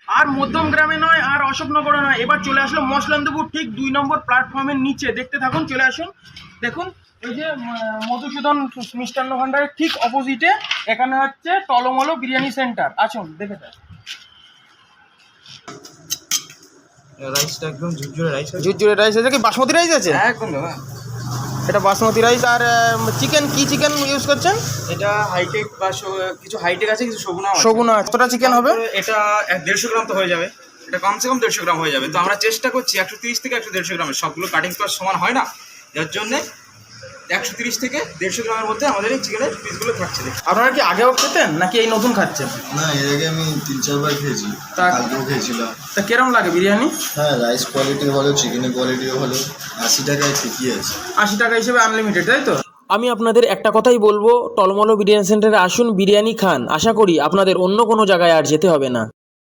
আর মধ্যমগ্রামে নয়, আর অশোকনগরে নয়, এবার চলে আসলো মসলন্দপুর, ঠিক 2 নম্বর প্ল্যাটফর্মের নিচে। দেখতে থাকুন, চলে আসুন। দেখুন এই যে মধুসূদন মিষ্টান্ন ভান্ডারের ঠিক অপোজিটে এখানে হচ্ছে টলমলো বিরিয়ানি সেন্টার। আসুন দেখে যান। রাইসটা একদম ঝুরঝুরে রাইস, ঝুরঝুরে রাইস আছে কি? বাসমতি রাইস আছে? একদম দাদা। এটা বাসমতি রাইস। আর চিকেন, কি চিকেন ইউজ করছেন? এটা হাইটেক বা কিছু হাইটেক আছে, কিছু সগুনা আছে। সগুনা। কতটা চিকেন হবে? এটা 150 গ্রাম তো হয়ে যাবে, এটা কমসে কম 150 গ্রাম হয়ে যাবে। তো আমরা চেষ্টা করছি 130 থেকে 150 গ্রামের, সবগুলো কাটিং তো আর সমান হয় না, যার জন্যে 130 থেকে 150 গ্রামের মধ্যে আমাদের এই চিকেনের পিসগুলো থাকছে। আপনারা কি আগেও খেতেন নাকি এই নতুন খাচ্ছেন? না, এর আগে আমি 3-4 বার খেয়েছি, কালকেও খেয়েছিলাম। তা কিরম লাগে বিরিয়ানি? হ্যাঁ, রাইস কোয়ালিটি ভালো, চিকেনের কোয়ালিটিও ভালো। 80 টাকায় ঠিকই আছে। 80 টাকা হিসেবে আনলিমিটেড, তাই তো? আমি আপনাদের একটা কথাই বলবো, টলমলো বিরিয়ানি সেন্টারে আসুন, বিরিয়ানি খান। আশা করি আপনাদের অন্য কোনো জায়গায় আর যেতে হবে না।